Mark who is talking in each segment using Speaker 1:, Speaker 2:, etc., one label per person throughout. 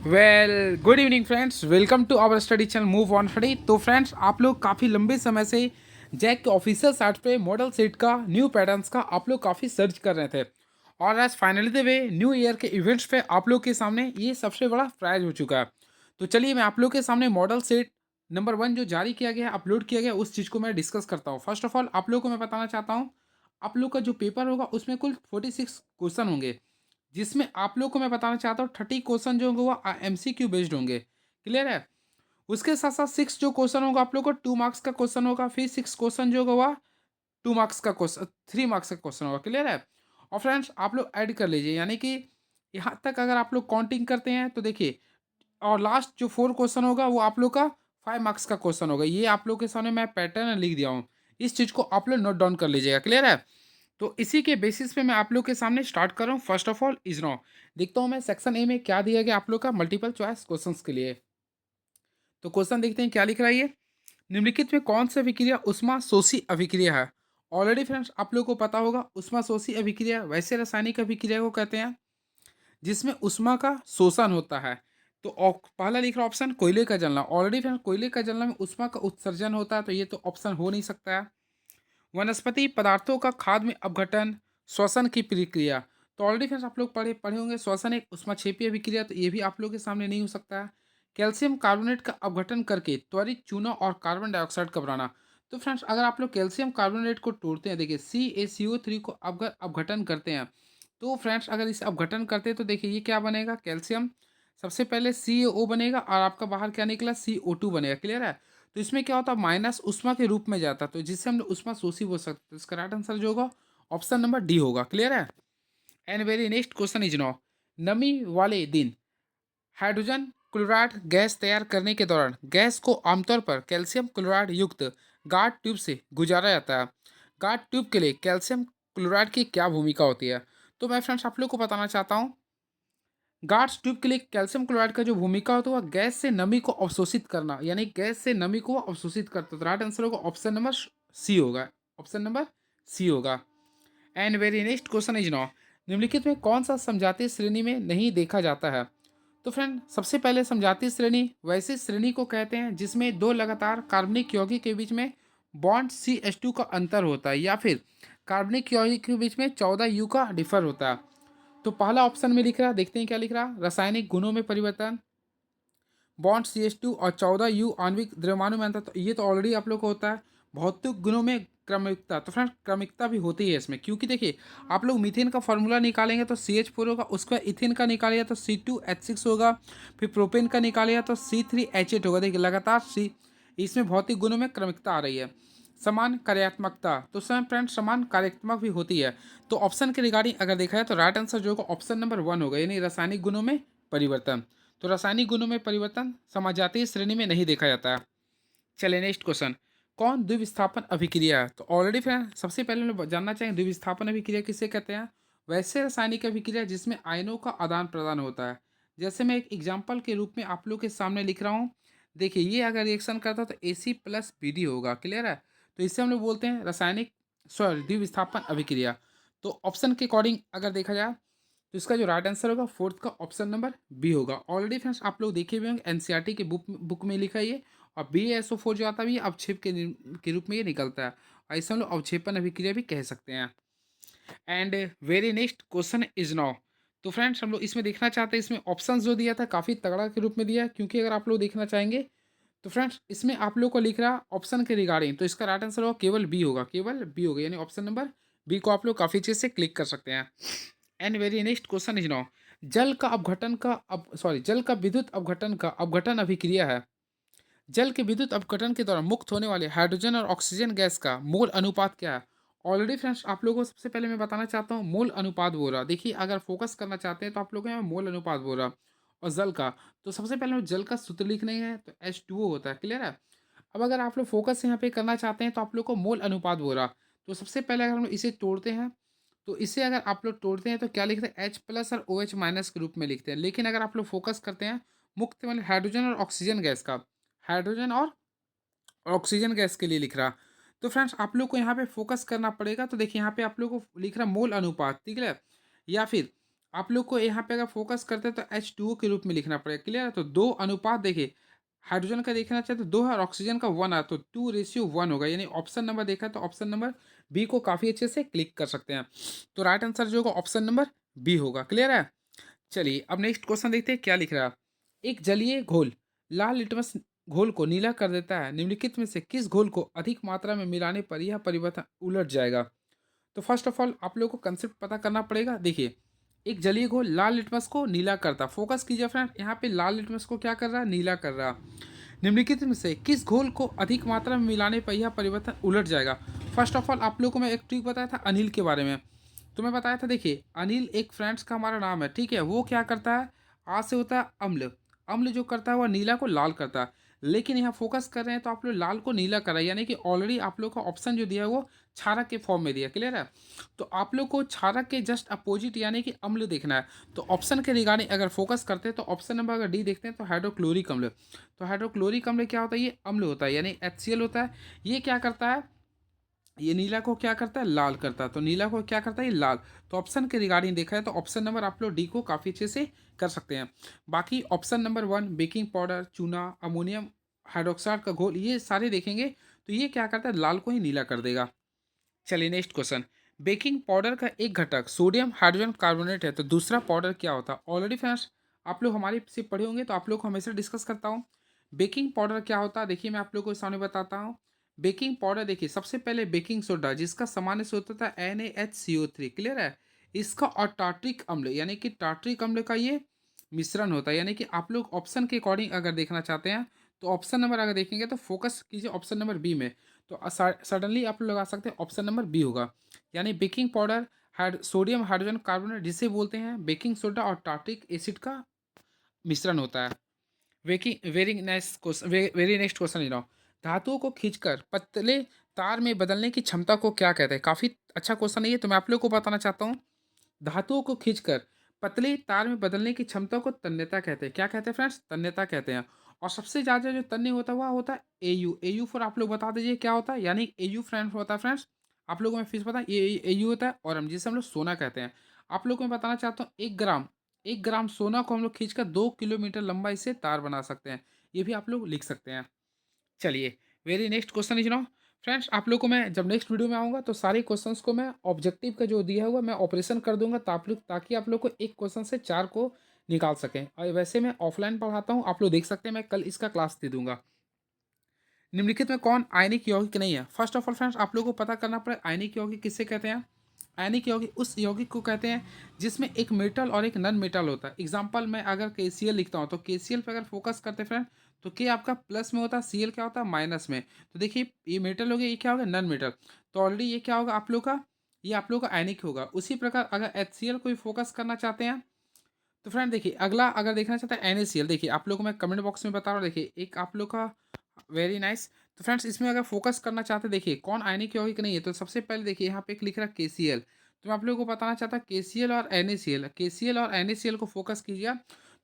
Speaker 1: Good evening friends, welcome to our study channel move on study. तो friends, आप लोग काफ़ी लंबे समय से जैक के ऑफिशियल साइट पे मॉडल सेट का न्यू पैटर्न्स का आप लोग काफ़ी सर्च कर रहे थे, और आज finally the way new year के इवेंट्स पे आप लोग के सामने ये सबसे बड़ा प्राइज हो चुका है। तो चलिए मैं आप लोग के सामने मॉडल सेट नंबर 1 जो जारी किया गया, अपलोड किया गया, उस चीज़ को मैं डिस्कस करता हूँ। फर्स्ट ऑफ ऑल आप लोग को मैं बताना चाहता हूँ, आप लोग का जो पेपर होगा उसमें कुल 46 क्वेश्चन होंगे, जिसमें आप लोग को मैं बताना चाहता हूँ 30 क्वेश्चन जो होंगे वो MCQ बेस्ड होंगे। क्लियर है? उसके साथ साथ 6 जो क्वेश्चन होगा आप लोग को 2 मार्क्स का क्वेश्चन होगा, फिर 6 क्वेश्चन जो होगा वह 2 मार्क्स का क्वेश्चन, 3 मार्क्स का क्वेश्चन होगा। क्लियर है? और फ्रेंड्स आप लोग ऐड कर लीजिए, यानी कि यहाँ तक अगर आप लोग काउंटिंग करते हैं तो देखिए, और लास्ट जो 4 क्वेश्चन होगा वो आप लोग का 5 मार्क्स का क्वेश्चन होगा। ये आप लोग के सामने मैं पैटर्न लिख दिया हूँ, इस चीज़ को आप लोग नोट डाउन कर लीजिएगा। क्लियर है? तो इसी के बेसिस पे मैं आप लोग के सामने स्टार्ट कर रहा हूँ। First of all is no, देखता हूँ मैं सेक्शन ए में क्या दिया गया आप लोग का मल्टीपल चॉइस क्वेश्चंस के लिए। तो क्वेश्चन देखते हैं क्या लिख रहा है ये। निम्नलिखित में कौन सी अभिक्रिया उष्मा शोषी अभिक्रिया है? ऑलरेडी फ्रेंड्स आप लोग को पता होगा, उष्मा शोषी अभिक्रिया वैसे रासायनिक अभिक्रिया को कहते हैं जिसमें उष्मा का शोषण होता है। तो पहला लिख रहा ऑप्शन कोयले का जलना। ऑलरेडी फ्रेंड्स कोयले का जलना में उष्मा का उत्सर्जन होता है, तो ये तो ऑप्शन हो नहीं सकता है। वनस्पति पदार्थों का खाद में अपघटन, श्वसन की प्रक्रिया। तो ऑलरेडी फ्रेंड्स आप लोग पढ़े पढ़े होंगे, श्वसन एक उष्माक्षेपी अभिक्रिया, तो ये भी आप लोग के सामने नहीं हो सकता है। कैल्शियम कार्बोनेट का अपघटन करके त्वरित चूना और कार्बन डाइऑक्साइड का बनाना। तो फ्रेंड्स अगर आप लोग कैल्शियम कार्बोनेट को तोड़ते हैं, देखिए CaCO3 को अगर अपघटन करते हैं, तो फ्रेंड्स अगर इसे अपघटन करते हैं तो देखिए ये क्या बनेगा, कैल्शियम सबसे पहले CaO बनेगा और आपका बाहर क्या निकला, CO2 बनेगा। क्लियर है? तो इसमें क्या होता है, माइनस उष्मा के रूप में जाता है, तो जिससे हम लोग उष्मा शोषी बोल सकते हैं। तो इसका राइट आंसर जो होगा ऑप्शन नंबर डी होगा। क्लियर है? And very next question is now, नमी वाले दिन हाइड्रोजन क्लोराइड गैस तैयार करने के दौरान गैस को आमतौर पर कैल्शियम क्लोराइड युक्त गार्ड ट्यूब से गुजारा जाता है। गार्ड ट्यूब के लिए कैल्शियम क्लोराइड की क्या भूमिका होती है? तो मैं फ्रेंड्स आप लोग को बताना चाहता हूँ, गार्ड्स ट्यूब के लिए कैल्शियम क्लोराइड का जो भूमिका होता है वह गैस से नमी को अवशोषित करना, यानी गैस से नमी को अवशोषित करता है। तो राइट आंसर होगा ऑप्शन नंबर सी होगा, ऑप्शन नंबर सी होगा। And very next question is now, निम्नलिखित में कौन सा समजातीय श्रेणी में नहीं देखा जाता है? तो फ्रेंड सबसे पहले समजातीय श्रेणी वैसे श्रेणी को कहते हैं जिसमें दो लगातार कार्बनिक यौगिक के बीच में बॉन्ड CH2 का अंतर होता है, या फिर कार्बनिक यौगिक के बीच में 14U का डिफर होता है। तो पहला ऑप्शन में लिख रहा, देखते हैं क्या लिख रहा, रासायनिक गुणों में परिवर्तन, बॉन्ड CH2 और 14U आणविक द्रव्यमानों में अंतर। तो ये तो ऑलरेडी आप लोग को होता है। भौतिक गुणों में क्रमिकता, तो फ्रेंड क्रमिकता भी होती है इसमें, क्योंकि देखिए आप लोग मीथेन का फॉर्मूला निकालेंगे तो CH4 होगा, उसके बाद इथेन का निकालेगा तो C2H6 होगा, फिर प्रोपेन का निकालेगा तो C3H8 होगा। देखिए लगातार इसमें भौतिक गुणों में क्रमिकता आ रही है। समान कार्यात्मकता, तो सर फ्रेंड समान कार्यात्मक भी होती है। तो ऑप्शन के रिगार्डिंग अगर देखा जाए तो राइट आंसर जो होगा ऑप्शन नंबर 1 होगा, यानी रासायनिक गुणों में परिवर्तन। तो रासायनिक गुणों में परिवर्तन समजातीय श्रेणी में नहीं देखा जाता है। चलिए नेक्स्ट क्वेश्चन, कौन द्विविस्थापन अभिक्रिया है? तो ऑलरेडी फ्रेंड सबसे पहले हम लोग जानना चाहेंगे द्विविस्थापन अभिक्रिया किसे कहते हैं। वैसे रासायनिक अभिक्रिया जिसमें आयनों का आदान प्रदान होता है। जैसे मैं एक एग्जाम्पल के रूप में आप लोग के सामने लिख रहा हूँ, देखिए ये अगर रिएक्शन करता तो AC+BD होगा। क्लियर है? तो इससे हम लोग बोलते हैं रासायनिक सॉरी द्विविस्थापन अभिक्रिया। तो ऑप्शन के अकॉर्डिंग अगर देखा जाए तो इसका जो राइट आंसर होगा फोर्थ का ऑप्शन नंबर बी होगा। ऑलरेडी फ्रेंड्स आप लोग देखे हुए होंगे NCERT के बुक में लिखा है ये, और BaSO4 जो आता है ये अवक्षेप के रूप में ये निकलता है, और इसे हम लोग अवक्षेपन अभिक्रिया भी कह सकते हैं। And very next question is now, तो फ्रेंड्स हम लोग इसमें देखना चाहते हैं, इसमें ऑप्शन जो दिया था काफ़ी तगड़ा के रूप में दिया है, क्योंकि अगर आप लोग देखना चाहेंगे तो फ्रेंड्स इसमें आप लोग को लिख रहा ऑप्शन के रिगार्डिंग, तो इसका राइट आंसर होगा केवल बी होगा, केवल बी होगा, यानी ऑप्शन नंबर बी को आप लोग काफ़ी चीज़ से क्लिक कर सकते हैं। And very next question is now, जल का विद्युत अपघटन का अपघटन अभिक्रिया है। जल के विद्युत अपघटन के दौरान मुक्त होने वाले हाइड्रोजन और ऑक्सीजन गैस का मोल अनुपात क्या है? ऑलरेडी फ्रेंड्स आप लोगों को सबसे पहले मैं बताना चाहता हूँ मोल अनुपात बोल रहा, देखिए अगर फोकस करना चाहते हैं तो आप लोग यहाँ मोल अनुपात बोल रहा, और जल का, तो सबसे पहले जल का सूत्र लिखने है तो H2O होता है। क्लियर है? अब अगर आप लोग फोकस यहाँ पे करना चाहते हैं तो आप लोग को मोल अनुपात बोल रहा, तो सबसे पहले अगर हम लोग इसे तोड़ते हैं, तो इसे अगर आप लोग तोड़ते हैं तो क्या लिखते हैं H+ और OH- के रूप में लिखते हैं। लेकिन अगर आप लोग फोकस करते हैं मुक्त वाले हाइड्रोजन और ऑक्सीजन गैस का, हाइड्रोजन और ऑक्सीजन गैस के लिए लिख रहा, तो फ्रेंड्स आप लोग को यहाँ पे फोकस करना पड़ेगा। तो देखिए यहाँ पे आप लोग को लिख रहा मोल अनुपात, ठीक है, या फिर आप लोग को यहाँ पे अगर फोकस करते हैं तो H2O के रूप में लिखना पड़ेगा। क्लियर है? तो 2 अनुपात देखिए, हाइड्रोजन का देखना चाहे तो 2 है और ऑक्सीजन का 1 है, तो 2:1 होगा। यानी ऑप्शन नंबर देखा है तो ऑप्शन नंबर बी को काफ़ी अच्छे से क्लिक कर सकते हैं। तो राइट आंसर जो होगा ऑप्शन नंबर बी होगा। क्लियर है? चलिए अब नेक्स्ट क्वेश्चन देखते हैं क्या लिख रहा है। एक जलीय घोल लाल लिटमस घोल को नीला कर देता है, निम्नलिखित में से किस घोल को अधिक मात्रा में मिलाने पर यह परिवर्तन उलट जाएगा? तो फर्स्ट ऑफ ऑल आप लोगों को कंसेप्ट पता करना पड़ेगा। देखिए, एक जलीय घोल लाल लिटमस को नीला करता, फोकस कीजिए फ्रेंड, यहाँ पे लाल लिटमस को क्या कर रहा है? नीला कर रहा। निम्नलिखित में से किस घोल को अधिक मात्रा में मिलाने पर यह परिवर्तन उलट जाएगा? फर्स्ट ऑफ ऑल आप लोगों को मैं एक ट्रिक बताया था अनिल के बारे में। तो मैं बताया था, देखिए अनिल एक फ्रेंड्स का हमारा नाम है, ठीक है। वो क्या करता है? आ से होता है अम्ल, अम्ल जो करता है वह नीला को लाल करता है। लेकिन यहाँ फोकस कर रहे हैं तो आप लोग लाल को नीला कर रहे हैं, यानी कि ऑलरेडी आप लोग का ऑप्शन जो दिया है वो क्षारक के फॉर्म में दिया। क्लियर है? तो आप लोग को क्षारक के जस्ट अपोजिट यानी कि अम्ल देखना है। तो ऑप्शन के रिगार्डिंग अगर फोकस करते हैं तो ऑप्शन नंबर अगर डी देखते हैं तो हाइड्रोक्लोरिक अम्ल। तो हाइड्रोक्लोरिक अम्ल क्या होता है? ये अम्ल होता है, यानी HCl होता है। ये क्या करता है? ये नीला को क्या करता है? लाल करता है। तो नीला को क्या करता है? ये लाल। तो ऑप्शन के रिगार्डिंग देखा है तो ऑप्शन नंबर आप लोग डी को काफ़ी अच्छे से कर सकते हैं। बाकी ऑप्शन नंबर 1 बेकिंग पाउडर, चूना, अमोनियम हाइड्रोक्साइड का घोल, ये सारे देखेंगे तो ये क्या करता है? लाल को ही नीला कर देगा। चलिए नेक्स्ट क्वेश्चन। बेकिंग पाउडर का एक घटक सोडियम हाइड्रोजन कार्बोनेट है, तो दूसरा पाउडर क्या होता है? ऑलरेडी फ्रेंड्स आप लोग हमारी से पढ़े होंगे तो आप लोग को हमेशा डिस्कस करता हूँ। बेकिंग पाउडर क्या होता है? देखिए मैं आप लोग को सामने बताता हूँ। बेकिंग पाउडर देखिए, सबसे पहले बेकिंग सोडा जिसका सामान्य सूत्र होता है NaHCO3। क्लियर है? इसका और टार्ट्रिक अम्ल यानी कि टार्ट्रिक अम्ल का ये मिश्रण होता है। यानी कि आप लोग ऑप्शन के अकॉर्डिंग अगर देखना चाहते हैं तो ऑप्शन नंबर अगर देखेंगे तो फोकस कीजिए ऑप्शन नंबर बी में। तो सडनली आप लोग लगा सकते हैं ऑप्शन नंबर बी होगा। यानी baking powder sodium hydrogen carbonate जिसे बोलते हैं बेकिंग सोडा और टार्ट्रिक एसिड का मिश्रण होता है। वेरी नेक्स्ट क्वेश्चन ले रहा हूँ। धातुओं को खींचकर पतले तार में बदलने की क्षमता को क्या कहते हैं? काफ़ी अच्छा क्वेश्चन है ये, तो मैं आप लोग को बताना चाहता हूँ। धातुओं को खींचकर पतले तार में बदलने की क्षमता को तन्यता कहते हैं। क्या कहते हैं फ्रेंड्स? तन्यता कहते हैं। और सबसे ज़्यादा जो तन्य होता है वह होता है AU। फॉर आप लोग बता दीजिए क्या होता है? यानी AU फ्रेंड होता है फ्रेंड्स, आप लोगों में फिर पता है ये AU होता है, और हम जिसे हम लोग सोना कहते हैं। आप लोग को मैं बताना चाहता हूँ 1 ग्राम सोना को हम लोग खींचकर 2 किलोमीटर लंबाई से तार बना सकते हैं। ये भी आप लोग लिख सकते हैं। चलिए very next question is now. Friends आप लोग को मैं जब नेक्स्ट वीडियो में आऊँगा तो सारे क्वेश्चंस को मैं ऑब्जेक्टिव का जो दिया हुआ मैं ऑपरेशन कर दूंगा ताकि आप लोग को एक क्वेश्चन से 4 को निकाल सकें। और वैसे मैं ऑफलाइन पढ़ाता हूँ, आप लोग देख सकते हैं, मैं कल इसका क्लास दे दूंगा। निम्नलिखित में कौन आयनिक यौगिक नहीं है? फर्स्ट ऑफ ऑल फ्रेंड्स आप लोगों को पता करना पड़े आयनिक यौगिक किससे कहते हैं। आयनिक यौगिक उस यौगिक को कहते हैं जिसमें एक मेटल और एक नॉन मेटल होता है। एग्जांपल मैं अगर KCl लिखता हूँ तो KCl पे अगर फोकस करते हैं फ्रेंड तो के आपका प्लस में होता है, Cl क्या होता है? माइनस में। तो देखिए ये मेटल हो गया, ये क्या होगा? Non metal. तो ऑलरेडी ये क्या होगा आप लोग का? ये आप लोग का आयनिक होगा। उसी प्रकार अगर HCl को भी फोकस करना चाहते हैं तो फ्रेंड देखिए अगला अगर देखना चाहता है NaCl, देखिए आप लोग को मैं कमेंट बॉक्स में बता रहा हूँ। देखिए एक आप लोग का वेरी नाइस। तो फ्रेंड्स इसमें अगर फोकस करना चाहते हैं, देखिए कौन आयनिक यौगिक नहीं है, तो सबसे पहले देखिए यहाँ पे एक लिख रहा है KCl। तो मैं आप लोगों को बताना चाहता KCl और NaCl को फोकस कीजिए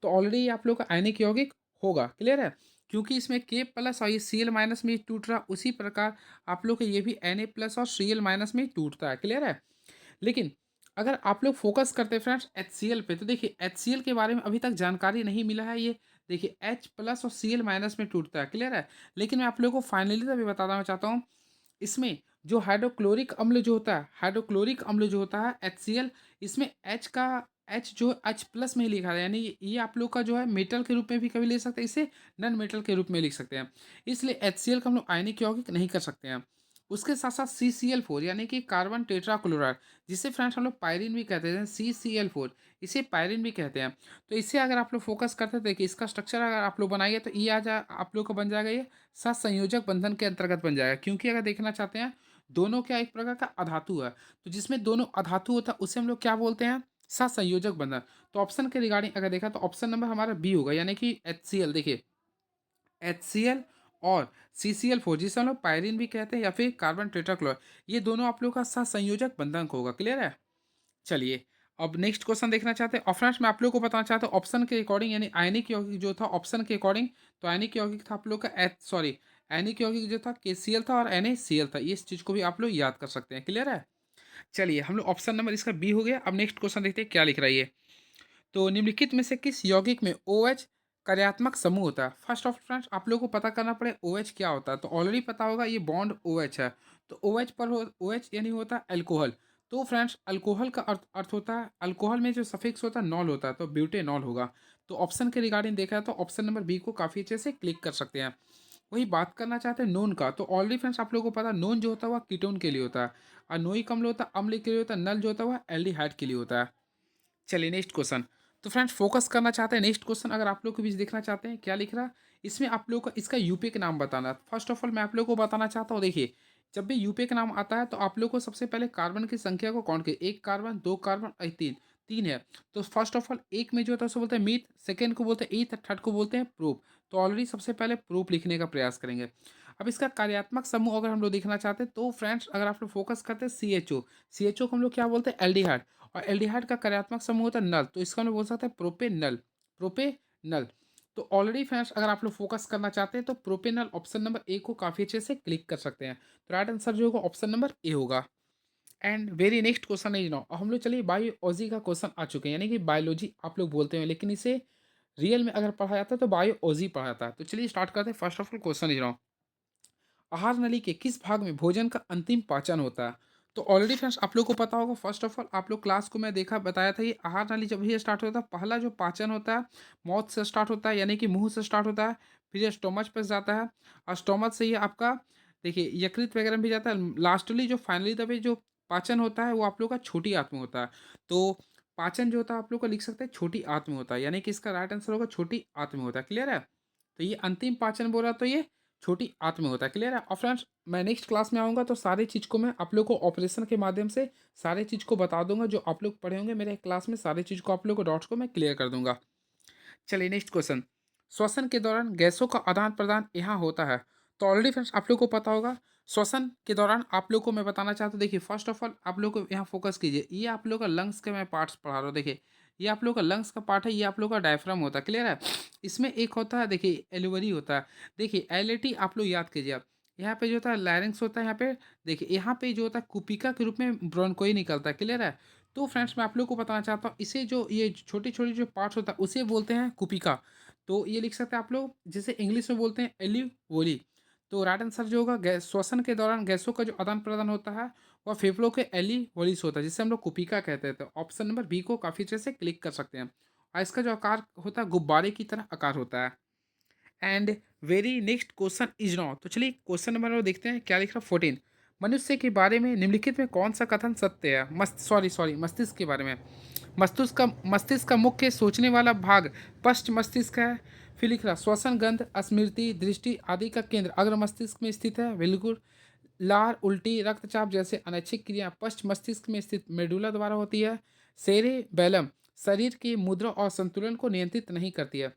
Speaker 1: तो ऑलरेडी आप लोग का आयनिक यौगिक होगा। क्लियर है? क्योंकि इसमें K प्लस और ये Cl माइनस में टूट रहा, उसी प्रकार आप लोग का ये भी Na प्लस और Cl माइनस में टूटता है। क्लियर है? लेकिन अगर आप लोग फोकस करते हैं फ्रेंड्स HCl पे तो देखिए HCl के बारे में अभी तक जानकारी नहीं मिला है। ये देखिए H प्लस और Cl माइनस में टूटता है। क्लियर है? लेकिन मैं आप लोगों को फाइनली अभी बताना चाहता हूँ, इसमें जो हाइड्रोक्लोरिक अम्ल जो होता है, हाइड्रोक्लोरिक अम्ल जो होता है HCl, इसमें H का H जो H प्लस में ही लिखा है, यानी ये आप लोग का जो है मेटल के रूप में भी कभी ले सकते हैं, इसे नॉन मेटल के रूप में लिख सकते हैं। इसलिए HCl का हम लोग आयनिक यौगिक नहीं कर सकते हैं। उसके साथ साथ CCl4 यानी कि कार्बन टेट्राक्लोराइड, जिसे फ्रेंड्स हम लोग पायरीन भी कहते हैं, CCl4 इसे पायरीन भी कहते हैं। तो इसे अगर आप लोग फोकस करते हैं देखिए इसका स्ट्रक्चर अगर आप लोग बनाइए तो ये आप लोग का बन जाएगा, ये सहसंयोजक बंधन के अंतर्गत बन जाएगा। क्योंकि अगर देखना चाहते हैं दोनों क्या एक प्रकार का अधातु है, तो जिसमें दोनों अधातु होता है उसे हम लोग क्या बोलते हैं? सहसंयोजक बंधन। तो ऑप्शन के रिगार्डिंग अगर देखा तो ऑप्शन नंबर हमारा बी होगा, यानी कि HCl। देखिए HCl और CCl4 जिसे हम लोग पायरीन भी कहते हैं या फिर कार्बन टेट्राक्लोराइड, ये दोनों आप लोग का सहसंयोजक बंधन होगा। क्लियर है? चलिए अब नेक्स्ट क्वेश्चन देखना चाहते हैं। और फ्रेंड्स मैं आप लोग को बताना चाहता हूँ ऑप्शन के अकॉर्डिंग, यानी आयनिक यौगिक जो था ऑप्शन के अकॉर्डिंग, तो आयनिक यौगिक था आप लोग का आयनिक यौगिक जो था KCl था और NaCl था। इस चीज़ को भी आप लोग याद कर सकते हैं। क्लियर है? चलिए हम लोग ऑप्शन नंबर इसका बी हो गया। अब नेक्स्ट क्वेश्चन देखते हैं क्या लिख रहा है ये। तो निम्नलिखित में से किस यौगिक में OH कार्यात्मक समूह होता है? फर्स्ट ऑफ फ्रेंड्स आप लोगों को पता करना पड़े OH क्या होता है, तो ऑलरेडी पता होगा ये बॉन्ड OH है। तो OH पर हो OH यानी होता है अल्कोहल। तो फ्रेंड्स अल्कोहल का अर्थ होता है, अल्कोहल में जो सफिक्स होता है नॉल होता है, तो ब्यूटेनॉल होगा। तो ऑप्शन के रिगार्डिंग देखा है तो ऑप्शन नंबर बी को काफ़ी अच्छे से क्लिक कर सकते हैं। वही बात करना चाहते हैं नोन का, तो ऑलरेडी फ्रेंड्स आप लोगों को पता है नोन जो होता है वह कीटोन के लिए होता है, और नोइक अम्ल होता है अम्ल के लिए होता है, नल जो होता है वह एल्डिहाइड के लिए होता है। चलिए नेक्स्ट क्वेश्चन। तो फ्रेंड्स फोकस करना चाहते हैं नेक्स्ट क्वेश्चन, अगर आप लोग के बीच देखना चाहते हैं क्या लिख रहा है इसमें, आप लोग को इसका यूपीए का नाम बताना है। फर्स्ट ऑफ ऑल मैं आप लोग को बताना चाहता हूँ, देखिए जब भी यूपीए का नाम आता है तो आप लोग को सबसे पहले कार्बन की संख्या को काउंट करिए, एक कार्बन, दो कार्बन और तीन, तीन है। तो फर्स्ट ऑफ ऑल एक में जो होता है उसे बोलते हैं मीथ, सेकेंड को बोलते हैं ईथ, थर्ड को बोलते हैं प्रूफ। तो ऑलरेडी सबसे पहले प्रूफ लिखने का प्रयास करेंगे। अब इसका कार्यात्मक समूह अगर हम लोग देखना चाहते हैं तो फ्रेंड्स अगर आप लोग फोकस करते हैं CHO को हम लोग क्या बोलते हैं एल्डिहाइड, और एल्डिहाइड का कार्यात्मक समूह होता है नल, तो इसका हम लोग बोल सकते हैं प्रोपेनल, प्रोपेनल। तो ऑलरेडी फ्रेंड्स अगर आप लोग फोकस करना चाहते हैं तो प्रोपेनल ऑप्शन नंबर ए को काफ़ी अच्छे से क्लिक कर सकते हैं। तो राइट आंसर जो होगा ऑप्शन नंबर ए होगा। And very next question is now, हम लोग चलिए बायोलॉजी का क्वेश्चन आ चुके हैं, यानी कि बायोलॉजी आप लोग बोलते हैं लेकिन इसे रियल में अगर पढ़ा जाता है तो बायोलॉजी पढ़ा जाता है। तो चलिए स्टार्ट करते हैं। First of all question is now, आहार नली के किस भाग में भोजन का अंतिम पाचन होता है? तो ऑलरेडी फ्रेंड्स आप लोग को पता होगा, फर्स्ट ऑफ ऑल आप लोग क्लास को मैं देखा बताया था, ये आहार नली जब ये स्टार्ट होता है पहला जो पाचन होता है माउथ से स्टार्ट होता है, यानी कि मुंह से स्टार्ट होता है, फिर ये स्टोमच पे जाता है, और स्टोमच से ये आपका देखिए यकृत वगैरह में भी जाता है। लास्टली जो फाइनली तभी जो पाचन होता है वो आप लोग का छोटी आंत में होता है। तो पाचन जो होता है आप लोग को लिख सकते हैं छोटी आंत में होता है, यानी कि इसका राइट आंसर होगा छोटी आंत में होता है। क्लियर है? तो ये अंतिम पाचन बोला तो ये छोटी आंत में होता है। क्लियर है? और फ्रेंड्स मैं नेक्स्ट क्लास में आऊँगा तो सारी चीज़ को मैं आप लोग को ऑपरेशन के माध्यम से सारी चीज़ को बता दूंगा, जो आप लोग पढ़े होंगे मेरे क्लास में सारी चीज़ को आप लोग को डॉट्स को मैं क्लियर कर दूंगा। चलिए नेक्स्ट क्वेश्चन, श्वसन के दौरान गैसों का आदान प्रदान यहाँ होता है? तो ऑलरेडी फ्रेंड्स आप लोग को पता होगा, श्वसन के दौरान आप लोग को मैं बताना चाहता हूँ, देखिए फर्स्ट ऑफ ऑल आप लोग को यहाँ फोकस कीजिए, ये आप लोग का लंग्स के मैं पार्ट्स पढ़ा रहा हूँ। देखिए ये आप लोग का लंग्स का पार्ट है, ये आप लोग का डायफ्राम होता है। क्लियर है? इसमें एक होता है देखिए एलिवरी होता है, देखिए एलिटी आप लोग याद कीजिए आप, यहाँ पे जो होता है लैरिंग्स होता है, यहाँ पे देखिए यहाँ पे जो होता है कुपिका के रूप में ब्रोंकोई निकलता है। क्लियर है? तो फ्रेंड्स मैं आप लोग को बताना चाहता हूँ, इसे जो ये छोटी छोटी जो पार्ट्स होता है उसे बोलते हैं कुपिका। तो ये लिख सकते हैं आप लोग, जिसे इंग्लिश में बोलते हैं एलिवोली। तो राइट आंसर जो होगा गैस श्वसन के दौरान गैसों का जो आदान प्रदान होता है वह फेफड़ों के एलिवोलिस होता है, जिसे हम लोग कुपिका कहते हैं। तो ऑप्शन नंबर बी को काफ़ी अच्छे से क्लिक कर सकते हैं, और इसका जो आकार होता है गुब्बारे की तरह आकार होता है। And very next question is now, तो चलिए क्वेश्चन नंबर देखते हैं क्या लिख रहा है 14, मनुष्य के बारे में निम्नलिखित में कौन सा कथन सत्य है? मस्तिष्क के बारे में। मस्तिष्क का मुख्य सोचने वाला भाग पश्च मस्तिष्क है। फिर लिख रहा श्वसन, गंध, स्मृति, दृष्टि आदि का केंद्र अग्र मस्तिष्क में स्थित है। बिल्कुल। लार, उल्टी, रक्तचाप जैसे अनैच्छिक क्रिया पश्च मस्तिष्क में स्थित मेडुला द्वारा होती है। सेरेबेलम शरीर की मुद्रा और संतुलन को नियंत्रित नहीं करती है।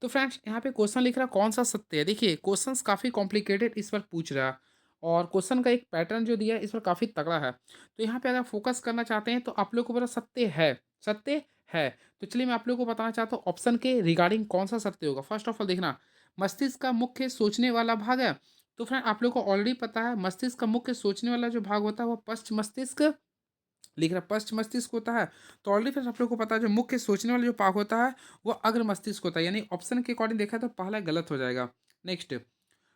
Speaker 1: तो फ्रेंड्स यहाँ पे क्वेश्चन लिख रहा है कौन सा सत्य है। देखिए क्वेश्चंस काफ़ी कॉम्प्लिकेटेड इस पर पूछ रहा है, और क्वेश्चन का एक पैटर्न जो दिया है इस पर काफ़ी तगड़ा है। तो यहाँ पे अगर फोकस करना चाहते हैं तो आप लोग को बोला सत्य है, सत्य है। तो चलिए मैं आप लोग को बताना चाहता हूँ ऑप्शन के रिगार्डिंग कौन सा सत्य होगा। फर्स्ट ऑफ ऑल देखना, मस्तिष्क का मुख्य सोचने वाला भाग है। तो फ्रेंड आप लोग को ऑलरेडी पता है मस्तिष्क का मुख्य सोचने वाला जो भाग होता है वो पश्च मस्तिष्क लिख रहा है, पश्च मस्तिष्क होता है। तो ऑलरेडी फिर आप लोग को पता है जो मुख्य सोचने वाला जो भाग होता है वो अग्र मस्तिष्क होता है, यानी ऑप्शन के अकॉर्डिंग देखा तो पहला गलत हो जाएगा। नेक्स्ट,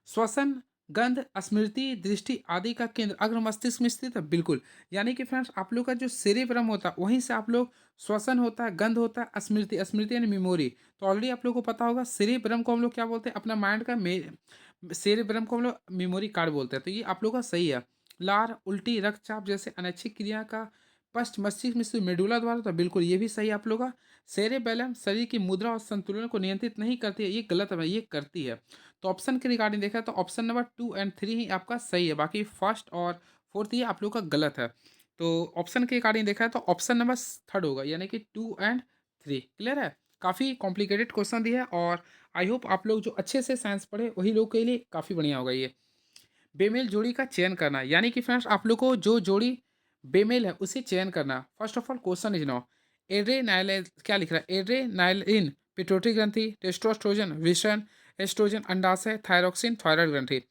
Speaker 1: श्वसन, गंध, स्मृति, दृष्टि आदि का केंद्र अग्र मस्तिष्क में स्थित है। बिल्कुल, यानी कि फ्रेंड्स आप लोग का जो सेरेब्रम होता है वहीं से आप लोग श्वसन होता है, गंध होता है, स्मृति, स्मृति यानी मेमोरी। तो ऑलरेडी आप लोग को पता होगा सेरेब्रम को हम लोग क्या बोलते हैं, अपना माइंड का सेरेब्रम को हम लोग मेमोरी कार्ड बोलते हैं। तो ये आप लोग का सही है। लार, उल्टी, रक्तचाप जैसे अनैच्छिक क्रिया का पश्च मस्तिष्क में से मेडुला द्वारा, तो बिल्कुल ये भी सही आप लोग का। सेरेबेलम शरीर की मुद्रा और संतुलन को नियंत्रित नहीं करती है, ये गलत है, ये करती है। तो ऑप्शन के रिगार्डिंग देखा तो ऑप्शन नंबर 2 और 3 ही आपका सही है, बाकी फर्स्ट और फोर्थ ये आप लोग का गलत है। तो ऑप्शन के रिगार्डिंग देखा है तो ऑप्शन नंबर थर्ड होगा, यानी कि 2 और 3। क्लियर है? काफ़ी कॉम्प्लिकेटेड क्वेश्चन दिया है, और आई होप आप लोग जो अच्छे से साइंस पढ़े वही लोग के लिए काफ़ी बढ़िया होगा ये। बेमेल जोड़ी का चयन करना, यानी कि फ्रेंड्स आप लोग को जो जोड़ी बेमेल है उसे चयन करना। First of all question is now, adrenaline क्या लिख रहा है, एड्रेनाइलिन पिट्यूटरी ग्रंथि, टेस्टोस्टेरोन विषण, एस्ट्रोजन अंडाशय, थायरोक्सिन थायराइड ग्रंथि।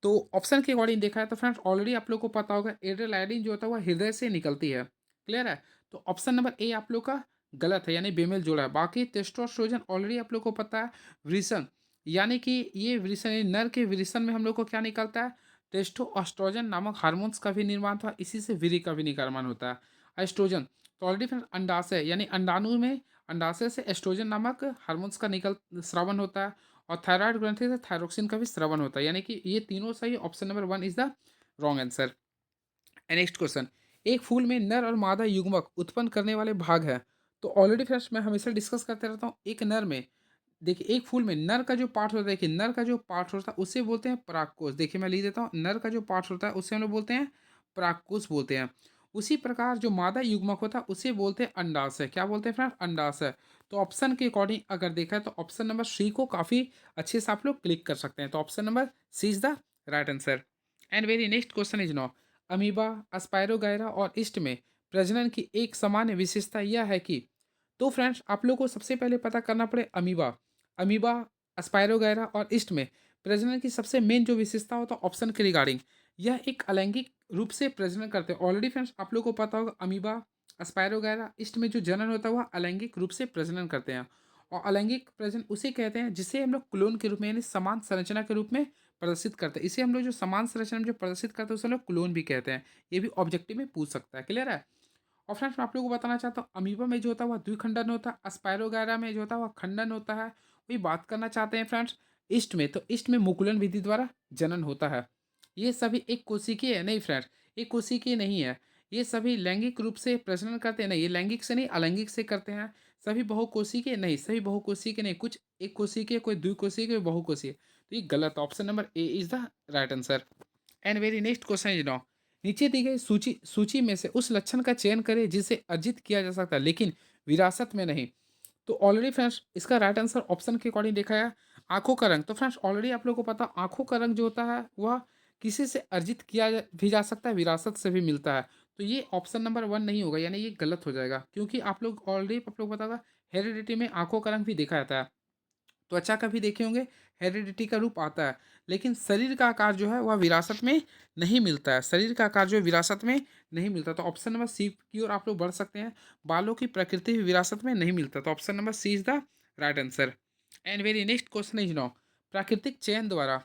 Speaker 1: तो ऑप्शन के अकॉर्डिंग देखा है तो फ्रेंड्स ऑलरेडी आप लोग को पता होगा एड्रेनाइलिन जो होता है वह हृदय से निकलती है। क्लियर है? तो ऑप्शन नंबर ए आप लोग का गलत है, यानी बेमेल जोड़ा है। बाकी टेस्टोस्टेरोन ऑलरेडी आप लोग को पता है, वृषण, यानी कि ये वृषण नर के वृषण में हम लोग को क्या निकलता है, टेस्टोस्टेरोन नामक हार्मोन्स का भी निर्माण होता है, इसी से वीर्य का भी निर्माण होता है। एस्ट्रोजन, तो ऑलरेडी फ्रेंड्स अंडाशय यानी अंडाणु में अंडाशय से एस्ट्रोजन नामक हार्मोन्स का निकल स्रावन होता है, और थायराइड ग्रंथि से थायरोक्सिन का भी स्रावन होता है, यानी कि ये तीनों सही। Option number 1 is the wrong answer. Next question, एक फूल में नर और मादा युग्मक उत्पन्न करने वाले भाग है। तो ऑलरेडी फ्रेंड्स मैं हमेशा डिस्कस करते रहता हूँ, एक नर में देखिए, एक फूल में नर का जो पार्ट होता है, देखिए नर का जो पार्ट होता है उसे बोलते हैं परागकोश। देखिए मैं लिख देता हूँ, नर का जो पार्ट होता है उसे हम लोग बोलते हैं परागकोश बोलते हैं। उसी प्रकार जो मादा युग्मक होता है उसे बोलते हैं अंडाशय। क्या बोलते हैं फ्रेंड, अंडाशय। तो ऑप्शन के अकॉर्डिंग अगर देखा है तो ऑप्शन नंबर सी को काफी अच्छे से आप लोग क्लिक कर सकते हैं। तो option number C is the right answer. And very next question is no, amoeba, spirogyra और ईस्ट में प्रजनन की एक सामान्य विशेषता यह है कि, तो फ्रेंड्स आप लोग को सबसे पहले पता करना पड़े अमीबा, अमीबा, अस्पायरोगायरा और ईस्ट में प्रजनन की सबसे मेन जो विशेषता होता है ऑप्शन के रिगार्डिंग, यह एक अलैंगिक रूप से प्रजनन करते हैं। ऑलरेडी फ्रेंड्स आप लोग को पता होगा, अमीबा, अस्पायरोगायरा, ईस्ट में जो जनन होता है वह अलैंगिक रूप से प्रजनन करते हैं। और अलैंगिक प्रजनन उसे कहते हैं जिसे हम लोग क्लोन के रूप में यानी समान संरचना के रूप में प्रदर्शित करते हैं। इसे हम लोग जो समान संरचना में जो प्रदर्शित करते हैं उसे हम लोग क्लोन भी कहते हैं। ये भी ऑब्जेक्टिव में पूछ सकता है। क्लियर है। और फ्रेंड्स मैं आप लोगों को बताना चाहता हूँ, अमीबा में जो होता है वह द्विखंडन होता है, अस्पायरोगायरा में जो होता है वह खंडन होता है। वही बात करना चाहते हैं फ्रेंड्स ईस्ट में, तो ईस्ट में मुकुलन विधि द्वारा जनन होता है। ये सभी एक कोशिकीय है नहीं फ्रेंड्स, एक कोशिकीय नहीं है। ये सभी लैंगिक रूप से प्रजनन करते हैं नहीं, ये लैंगिक से नहीं अलैंगिक से करते हैं। सभी बहुकोशिकीय नहीं, सभी बहुकोशिकीय नहीं, कुछ एक कोशिकीय, कोई द्विकोशिकीय, कोई बहुकोशिकीय। तो ये गलत, option number A is the right answer. And very next question is now, नीचे दी गई सूची सूची में से उस लक्षण का चयन करें जिसे अर्जित किया जा सकता है लेकिन विरासत में नहीं। तो ऑलरेडी फ्रेंड्स इसका राइट आंसर ऑप्शन के अकॉर्डिंग देखा है आंखों का रंग। तो फ्रेंड्स ऑलरेडी आप लोगों को पता, आंखों का रंग जो होता है वह किसी से अर्जित किया भी जा सकता है, विरासत से भी मिलता है। तो ये ऑप्शन नंबर 1 नहीं होगा, यानी ये गलत हो जाएगा, क्योंकि आप लोग ऑलरेडी आप लोग को पता होगा हेरिडिटी में आंखों का रंग भी देखा जाता है। त्वचा का भी देखे होंगे हेरिडिटी का रूप आता है, लेकिन शरीर का आकार जो है वह विरासत में नहीं मिलता है। शरीर का आकार जो है विरासत में नहीं मिलता। तो ऑप्शन नंबर सी की ओर आप लोग बढ़ सकते हैं, बालों की प्रकृति भी विरासत में नहीं मिलता। तो option number C is the right answer. And very next question is now, प्राकृतिक चयन द्वारा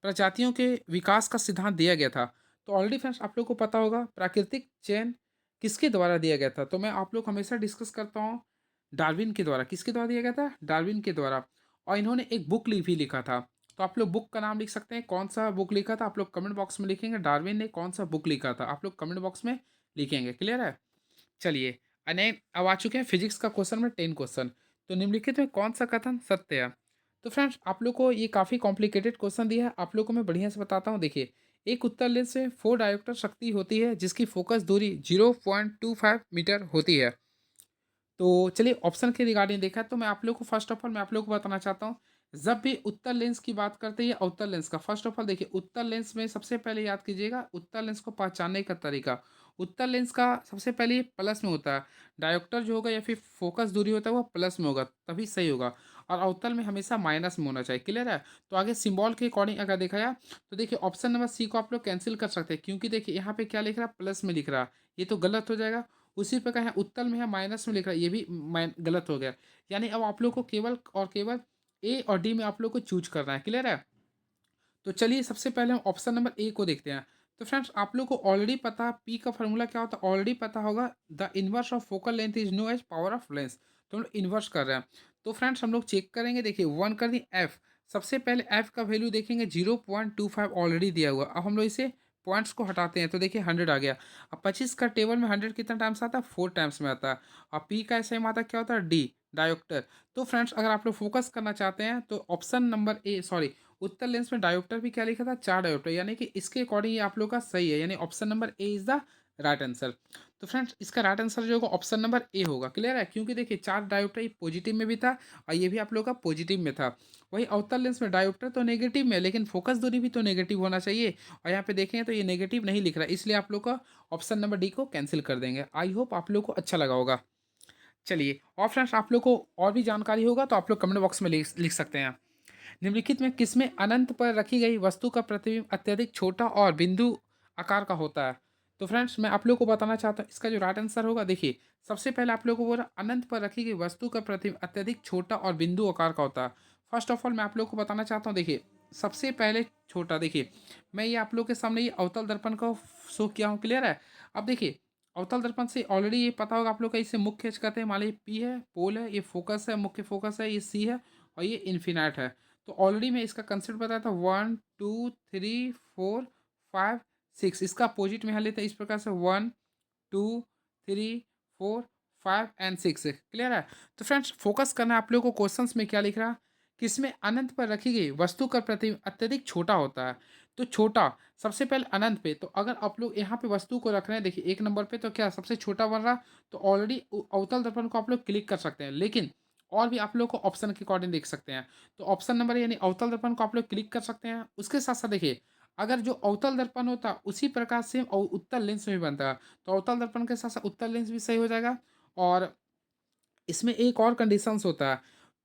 Speaker 1: प्रजातियों के विकास का सिद्धांत दिया गया था। तो ऑलरेडी फ्रेंड्स आप लोग को पता होगा प्राकृतिक चयन किसके द्वारा दिया गया था। तो मैं आप लोग हमेशा डिस्कस करता हूँ डार्विन के द्वारा। किसके द्वारा दिया गया था, डार्विन के द्वारा। और इन्होंने एक बुक भी लिखा था। तो आप लोग बुक का नाम लिख सकते हैं, कौन सा बुक लिखा था आप लोग कमेंट बॉक्स में लिखेंगे। डार्विन ने कौन सा बुक लिखा था आप लोग कमेंट बॉक्स में लिखेंगे। क्लियर है। चलिए अने अब आ चुके हैं फिजिक्स का क्वेश्चन में 10 क्वेश्चन। तो निम्नलिखित में कौन सा कथन सत्य है। तो फ्रेंड्स आप लोग को ये काफ़ी कॉम्प्लिकेटेड क्वेश्चन दिया है, आप लोग को मैं बढ़िया से बताता हूँ। देखिए, एक उत्तर लेंस में 4 डायोप्टर शक्ति होती है जिसकी फोकस दूरी 0.25 मीटर होती है। तो चलिए ऑप्शन के रिगार्डिंग देखा तो मैं आप लोग को फर्स्ट ऑफ ऑल मैं आप लोग को बताना चाहता हूँ, जब भी उत्तर लेंस की बात करते हैं या उत्तर लेंस का, फर्स्ट ऑफ ऑल देखिए उत्तर लेंस में सबसे पहले याद कीजिएगा उत्तर लेंस को पहचानने का तरीका। उत्तर लेंस का सबसे पहले ये प्लस में होता है, डायोप्टर जो होगा या फिर फोकस दूरी होता है वो प्लस में होगा तभी सही होगा, और अवतल में हमेशा माइनस में होना चाहिए। क्लियर है। तो आगे सिंबल के अकॉर्डिंग अगर देखा जाए तो देखिए ऑप्शन नंबर सी को आप लोग कैंसिल कर सकते हैं, क्योंकि देखिए यहाँ पे क्या लिख रहा है प्लस में लिख रहा है, ये तो गलत हो जाएगा। उसी प्रकार यहाँ उत्तल में है माइनस में लिख रहा है, ये भी गलत हो गया। यानी अब आप लोग को केवल और केवल ए और डी में आप लोग को चूज करना है। क्लियर है। तो चलिए सबसे पहले हम ऑप्शन नंबर ए को देखते हैं। तो फ्रेंड्स आप लोग को ऑलरेडी पता पी का फॉर्मूला क्या होता है, ऑलरेडी पता होगा, the inverse of focal length is known as power of lens. तो हम लोग इन्वर्स कर रहे हैं। तो फ्रेंड्स हम लोग चेक करेंगे, देखिए 1 कर दी एफ, सबसे पहले एफ का वैल्यू देखेंगे 0.25 ऑलरेडी दिया हुआ। अब हम लोग इसे पॉइंट्स को हटाते हैं तो देखिए 100 आ गया। अब 25 का टेबल में 100 कितना टाइम्स आता है, 4 टाइम्स में आता है। और पी का ऐसे में आता क्या होता है, डी डायोप्टर। तो फ्रेंड्स अगर आप लोग फोकस करना चाहते हैं तो option number A sorry Uttar lens में डायोप्टर भी क्या लिखा था, 4 डायोप्टर, यानी कि इसके अकॉर्डिंग ये आप लोग का सही है, यानी option number A is the right answer. तो फ्रेंड्स इसका राइट आंसर जो होगा ऑप्शन नंबर ए होगा। क्लियर है। क्योंकि देखिए 4 डायोप्टर ये पॉजिटिव में भी था और ये भी आप लोग का पॉजिटिव में था। वही अवतल लेंस में डायोप्टर तो नेगेटिव में, लेकिन फोकस दूरी भी तो नेगेटिव होना चाहिए, और यहाँ पे देखें तो ये नेगेटिव नहीं लिख रहा है, इसलिए आप लोग का ऑप्शन नंबर डी को कैंसिल कर देंगे। आई होप आप लोग को अच्छा लगा होगा। चलिए और फ्रेंड्स आप लोग को और भी जानकारी होगा तो आप लोग कमेंट बॉक्स में लिख सकते हैं। निम्नलिखित में किसमें अनंत पर रखी गई वस्तु का प्रतिबिंब अत्यधिक छोटा और बिंदु आकार का होता है। तो फ्रेंड्स मैं आप लोग को बताना चाहता हूँ इसका जो राइट आंसर होगा, देखिए सबसे पहले आप लोग को बोला अनंत पर रखी गई वस्तु का प्रतिबिंब अत्यधिक छोटा और बिंदु आकार का होता है। फर्स्ट ऑफ ऑल मैं आप लोग को बताना चाहता हूँ, देखिए सबसे पहले छोटा, देखिए मैं ये आप लोग के सामने ये अवतल दर्पण का शो किया हूँ, क्लियर है। अब देखिए अवतल दर्पण से ऑलरेडी ये पता होगा आप लोग का, इसे मुख्य अक्ष कहते हैं, मान लीजिए पी है, पोल है, ये फोकस है, मुख्य फोकस है, ये सी है और ये इन्फिनाइट है। तो ऑलरेडी मैं इसका कंसेप्ट बताया था, 1 2 3 4 5 6, इसका अपोजिट में यहाँ लेते हैं इस प्रकार से 1 2 3 4 5 एंड 6, क्लियर है। तो फ्रेंड्स फोकस करना है आप लोगों को क्वेश्चंस में क्या लिख रहा है, किसमें अनंत पर रखी गई वस्तु का प्रतिबिंब अत्यधिक छोटा होता है। तो छोटा सबसे पहले अनंत पे, तो अगर आप लोग यहाँ पे वस्तु को रख रहे हैं, देखिए एक नंबर पे तो क्या सबसे छोटा बन रहा, तो ऑलरेडी अवतल दर्पण को आप लोग क्लिक कर सकते हैं, लेकिन और भी आप लोग को ऑप्शन के अकॉर्डिंग देख सकते हैं। तो ऑप्शन नंबर यानी अवतल दर्पण को आप लोग क्लिक कर सकते हैं। उसके साथ साथ देखिए अगर जो अवतल दर्पण होता है उसी प्रकार से उत्तल लेंस में भी बनता है, तो अवतल दर्पण के साथ साथ उत्तल लेंस भी सही हो जाएगा। और इसमें एक और कंडीशंस होता है,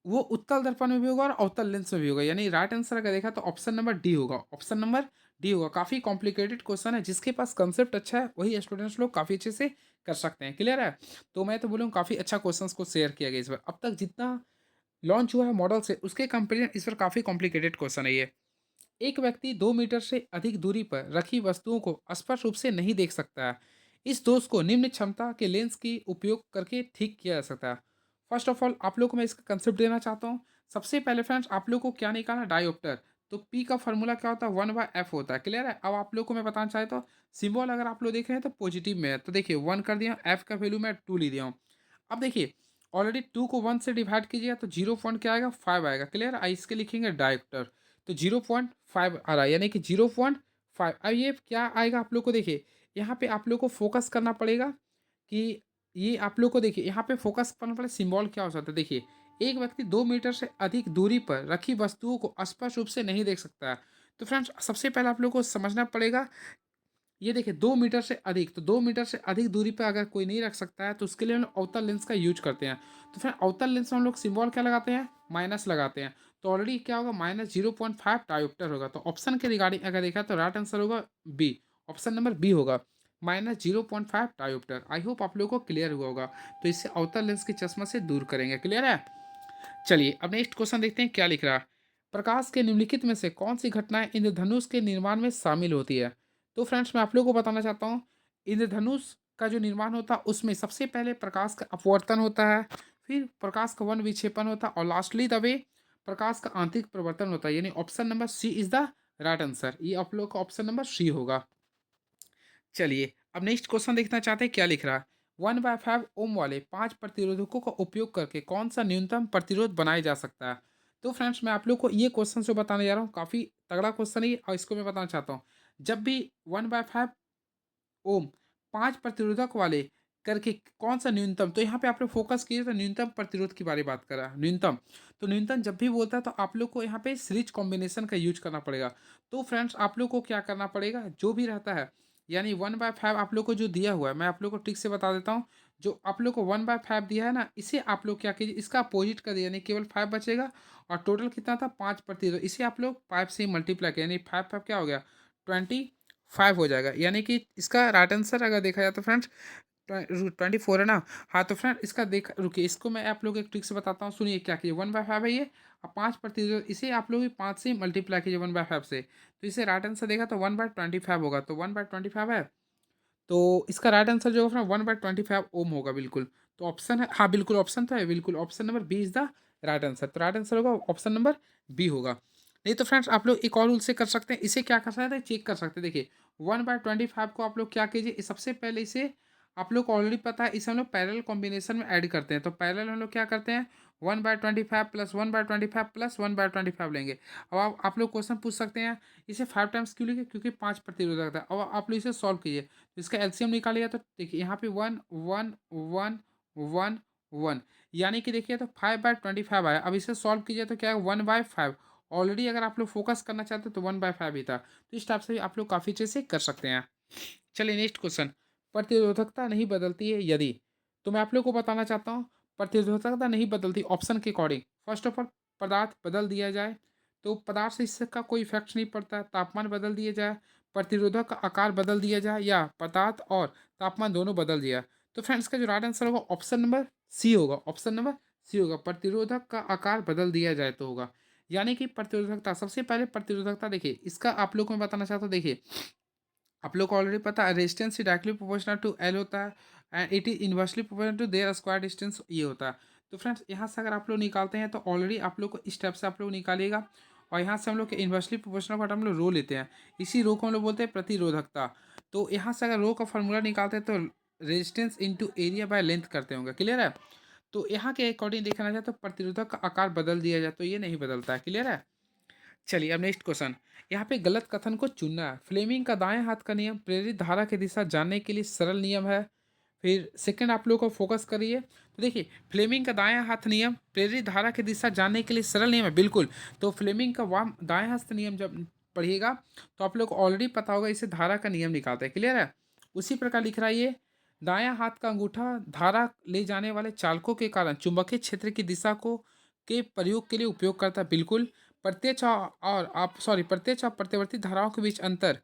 Speaker 1: वो उत्तल दर्पण में भी होगा और अवतल लेंस में भी होगा, यानी राइट आंसर अगर देखा तो ऑप्शन नंबर डी होगा, ऑप्शन नंबर डी होगा। काफ़ी कॉम्प्लिकेटेड क्वेश्चन है, जिसके पास कंसेप्ट अच्छा है वही स्टूडेंट्स लोग काफ़ी अच्छे से कर सकते हैं, क्लियर है। तो मैं तो बोलूँ काफ़ी अच्छा क्वेश्चन को शेयर किया गया इस बार, अब तक जितना लॉन्च हुआ है मॉडल से उसके कंपेरिजन इस पर काफ़ी कॉम्प्लिकेटेड क्वेश्चन है ये। एक व्यक्ति 2 मीटर से अधिक दूरी पर रखी वस्तुओं को स्पष्ट रूप से नहीं देख सकता है। इस दोष को निम्न क्षमता के लेंस की उपयोग करके ठीक किया जा सकता है। फर्स्ट ऑफ ऑल आप लोग को मैं इसका कंसेप्ट देना चाहता हूँ। सबसे पहले फ्रेंड्स आप लोग को क्या निकालना, डायोप्टर। तो पी का फॉर्मूला क्या होता है, 1/f होता है, क्लियर है। अब आप लोग को मैं बताना चाहता हूँ सिंबल अगर आप लोग देख रहे हैं तो पॉजिटिव में है, तो देखिए 1 कर दिया, एफ का वैल्यू मैं 2 ले दिया हूँ। अब देखिए ऑलरेडी 2 को 1 से डिवाइड कीजिएगा तो 0 क्या आएगा, 5 आएगा, क्लियर। इसके लिखेंगे डायोप्टर, तो 0.5 आ रहा है, यानी कि 0.5। अब ये क्या आएगा आप लोग को, देखिए यहाँ पे आप लोग को फोकस करना पड़ेगा कि ये आप लोग को देखिए यहाँ पे फोकस करना पड़ेगा सिंबल क्या हो सकता है। देखिए एक व्यक्ति 2 मीटर से अधिक दूरी पर रखी वस्तुओं को स्पष्ट रूप से नहीं देख सकता है। तो फ्रेंड्स सबसे पहले आप लोग को समझना पड़ेगा, ये देखिए 2 मीटर से अधिक, तो 2 मीटर से अधिक दूरी पर अगर कोई नहीं रख सकता है तो उसके लिए हम लोग अवतल लेंस का यूज करते हैं। तो फिर अवतल लेंस में हम लोग सिंबल क्या लगाते हैं, माइनस लगाते हैं। तो ऑलरेडी क्या होगा, -0.5 डायोप्टर होगा। तो ऑप्शन के रिगार्डिंग अगर देखा तो राइट आंसर होगा बी, ऑप्शन नंबर बी होगा, -0.5 डायोप्टर। आई होप आप लोगों को क्लियर हुआ होगा। तो इससे अवतल लेंस की चश्मा से दूर करेंगे, क्लियर है। चलिए अब नेक्स्ट क्वेश्चन देखते हैं क्या लिख रहा है। प्रकाश के निम्नलिखित में से कौन सी घटनाएं इंद्रधनुष के निर्माण में शामिल होती है। तो फ्रेंड्स मैं आप लोगों को बताना चाहता हूँ, इंद्रधनुष का जो निर्माण होता है उसमें सबसे पहले प्रकाश का अपवर्तन होता है, फिर प्रकाश का वन विक्षेपण होता है और लास्टली द वे प्रकाश का आंतरिक परिवर्तन होता है, यानी option number C is the right answer. ये आप लोग का ऑप्शन नंबर सी होगा। चलिए अब नेक्स्ट क्वेश्चन देखना चाहते हैं क्या लिख रहा है। 1/5 ओम वाले 5 प्रतिरोधकों का उपयोग करके कौन सा न्यूनतम प्रतिरोध बनाया जा सकता है। तो फ्रेंड्स मैं आप लोग को ये क्वेश्चन जो बताने जा रहा हूँ काफ़ी तगड़ा क्वेश्चन है और इसको मैं बताना चाहता हूँ। जब भी 1/5 ओम 5 प्रतिरोधक वाले करके कौन सा न्यूनतम, तो यहाँ पे आप लोग फोकस कीजिए तो न्यूनतम प्रतिरोध की बारे बात कर रहा है, न्यूनतम। तो न्यूनतम जब भी बोलता है तो आप लोग को यहाँ पे सीरीज कॉम्बिनेशन का यूज करना पड़ेगा। तो फ्रेंड्स आप लोग को क्या करना पड़ेगा, जो भी रहता है यानी 1/5 आप लोग को जो दिया हुआ है मैं आप लोग को ठीक से बता देता हूँ। जो आप लोग को 1/5 दिया है ना, इसे आप लोग क्या कीजिए, इसका अपोजिट कर दिया, यानी केवल 5 बचेगा और टोटल कितना था 5 प्रतिरोध, इसे आप लोग 5 से मल्टीप्लाई किया, यानी 5 क्या हो गया 25 हो जाएगा। यानी कि इसका राइट आंसर अगर देखा जाए तो फ्रेंड्स 24 है ना। हाँ तो फ्रेंड इसका देख रुकिए, इसको मैं आप लोग एक ट्रिक से बताता हूँ, सुनिए क्या कीजिए, 1/5 है ये और 5 प्रतिशत, इसे आप लोग 5 से मल्टीप्लाई कीजिए 1/5 से, तो इसे राइट आंसर देगा तो 1/25 होगा। तो 1/25 है, तो इसका राइट आंसर जो होगा 1/25 ओम होगा बिल्कुल। तो ऑप्शन है, हाँ बिल्कुल ऑप्शन तो है, बिल्कुल option number B is the right answer. तो राइट आंसर होगा ऑप्शन नंबर बी होगा। नहीं तो फ्रेंड्स आप लोग एक और रूल से कर सकते हैं, इसे क्या कर सकते हैं चेक कर सकते हैं। देखिए 1/25 को आप लोग क्या कीजिए, सबसे पहले इसे आप लोग को ऑलरेडी पता है, इसे हम लोग पैरेलल कॉम्बिनेशन में ऐड करते हैं। तो पैरेलल हम लोग क्या करते हैं 1/25 प्लस 1/25 प्लस 1/25 लेंगे। अब आप लोग क्वेश्चन पूछ सकते हैं इसे 5 टाइम्स क्यों लिखे, क्योंकि 5 प्रतिरोधक था। अब आप लोग इसे सॉल्व कीजिए, तो इसका एलसीएम निकालिए, तो देखिए यहाँ पे 1 1 1 1 1, यानी कि देखिए तो 5/25 आया। अब इसे सॉल्व कीजिए तो क्या है 1/5। ऑलरेडी अगर आप लोग फोकस करना चाहते हो तो 1/5 ही था। तो इस टाइप से भी आप लोग काफ़ी अच्छे से कर सकते हैं। चलिए नेक्स्ट क्वेश्चन, प्रतिरोधकता नहीं बदलती है यदि, तो मैं आप लोग को बताना चाहता हूँ प्रतिरोधकता नहीं बदलती ऑप्शन के अकॉर्डिंग। फर्स्ट ऑफ ऑल पदार्थ बदल दिया जाए तो पदार्थ से इसका कोई इफेक्ट नहीं पड़ता, तापमान बदल दिया जाए प्रतिरोधक का आकार बदल दिया जाए या पदार्थ और तापमान दोनों बदल दिया। तो फ्रेंड्स का जो राइट आंसर होगा ऑप्शन नंबर सी होगा, ऑप्शन नंबर सी होगा, प्रतिरोधक का आकार बदल दिया जाए तो होगा। यानी कि प्रतिरोधकता, सबसे पहले प्रतिरोधकता देखिए, इसका आप लोग को मैं बताना चाहता हूँ। देखिए आप लोग को ऑलरेडी पता है resistance directly proportional to L होता है and it is inversely proportional to their square distance, ये होता है। तो फ्रेंड्स यहाँ से अगर आप लोग निकालते हैं तो ऑलरेडी आप लोग को इस स्टेप से आप लोग निकालिएगा, और यहाँ से हम लोग के इन्वर्सली प्रोपोर्शनल को हम लोग रो लेते हैं, इसी रो को हम लोग बोलते हैं प्रतिरोधकता। तो यहाँ से अगर रो का फॉर्मूला निकालते हैं तो resistance into area by length करते होंगे, क्लियर है। तो यहाँ के अकॉर्डिंग देखना जाए तो प्रतिरोधक का आकार बदल दिया जाए, तो ये नहीं बदलता है, क्लियर है। चलिए अब नेक्स्ट क्वेश्चन, यहाँ पे गलत कथन को चुनना है। फ्लेमिंग का दाएं हाथ का नियम प्रेरित धारा की दिशा जानने के लिए सरल नियम है। फिर सेकंड आप लोग को फोकस करिए, तो देखिए फ्लेमिंग का दाएं हाथ नियम प्रेरित धारा की दिशा जानने के लिए सरल नियम है, बिल्कुल। तो फ्लेमिंग का वाम दाएं हाथ नियम जब पढ़िएगा तो आप लोग को ऑलरेडी पता होगा, इसे धारा का नियम निकालते हैं, क्लियर है। उसी प्रकार लिख रहा है ये, दायां हाथ का अंगूठा धारा ले जाने वाले चालकों के कारण चुंबकीय क्षेत्र की दिशा को के प्रयोग के लिए उपयोग करता है, बिल्कुल। प्रत्यक्ष और प्रत्यावर्ती धाराओं के बीच अंतर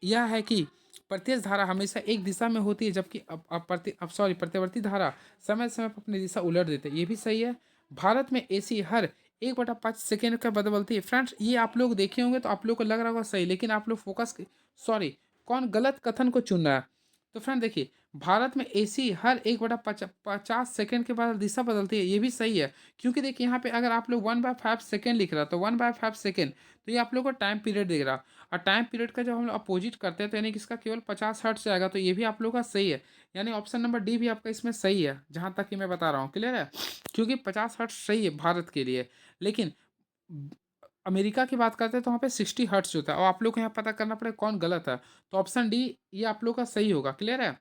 Speaker 1: यह है कि प्रत्यक्ष धारा हमेशा एक दिशा में होती है, जबकि प्रत्यावर्ती धारा समय समय पर अपनी दिशा उलट देते हैं, ये भी सही है। भारत में एसी हर 1/5 सेकेंड का बदलती है। फ्रेंड्स ये आप लोग देखे होंगे तो आप लोग को लग रहा होगा सही, लेकिन आप लोग सॉरी कौन गलत कथन को चुन रहा है। तो फ्रेंड देखिए, भारत में एसी हर 1/50 सेकेंड के बाद दिशा बदलती है, ये भी सही है। क्योंकि देखिए यहाँ पे अगर आप लोग 1/5 सेकेंड लिख रहा तो 1/5 सेकेंड, तो ये आप लोग को टाइम पीरियड देख रहा, और टाइम पीरियड का जब हम लोग अपोजिट करते हैं तो यानी कि इसका केवल 50 हर्ट्ज से आएगा, तो ये भी आप लोग का सही है। यानी ऑप्शन नंबर डी भी आपका इसमें सही है, जहाँ तक कि मैं बता रहा हूँ, क्लियर है। क्योंकि 50 हर्ट्ज सही है भारत के लिए, लेकिन अमेरिका की बात करते हैं तो वहाँ पे 60 हर्ट्ज होता है, और आप लोग को यहाँ पता करना पड़ेगा कौन गलत है। तो ऑप्शन डी ये आप लोग का सही होगा, क्लियर है।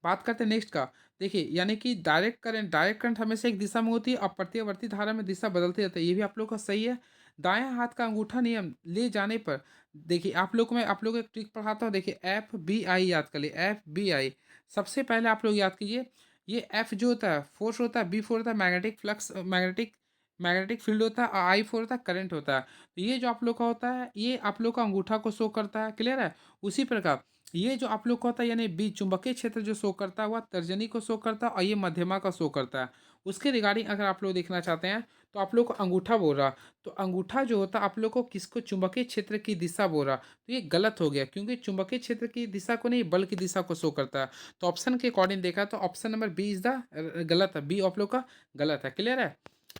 Speaker 1: बात करते हैं नेक्स्ट का, देखिए यानी कि डायरेक्ट करंट हमेशा एक दिशा में होती है और प्रत्यावर्ती धारा में दिशा बदलती रहती है, ये भी आप लोग का सही है। दायां हाथ का अंगूठा नियम ले जाने पर, देखिए आप लोग को मैं आप लोग को एक ट्रिक पढ़ाता हूँ। देखिए FBI याद कर लिए, FBI। सबसे पहले आप लोग याद कीजिए, ये एफ जो होता है फोर्स होता है, B4 होता है मैग्नेटिक फ्लक्स, मैग्नेटिक फील्ड होता है, और I4 होता है करंट होता है। तो ये जो आप लोग का होता है ये आप लोग का अंगूठा को शो करता है, क्लियर है। उसी प्रकार ये जो आप लोग का होता है यानी बी चुंबकीय क्षेत्र जो शो करता है वह तर्जनी को शो करता है, और ये मध्यमा का शो करता है। उसके रिगार्डिंग अगर आप लोग देखना चाहते हैं तो आप लोग को अंगूठा बोल रहा, तो अंगूठा जो होता है आप लोग को किसको चुंबकीय क्षेत्र की दिशा बोल रहा, तो ये गलत हो गया, क्योंकि चुंबकीय क्षेत्र की दिशा को नहीं बल की दिशा को शो करता है। तो ऑप्शन के अकॉर्डिंग देखा तो option number B is the गलत है, बी आप लोग का गलत है, क्लियर है।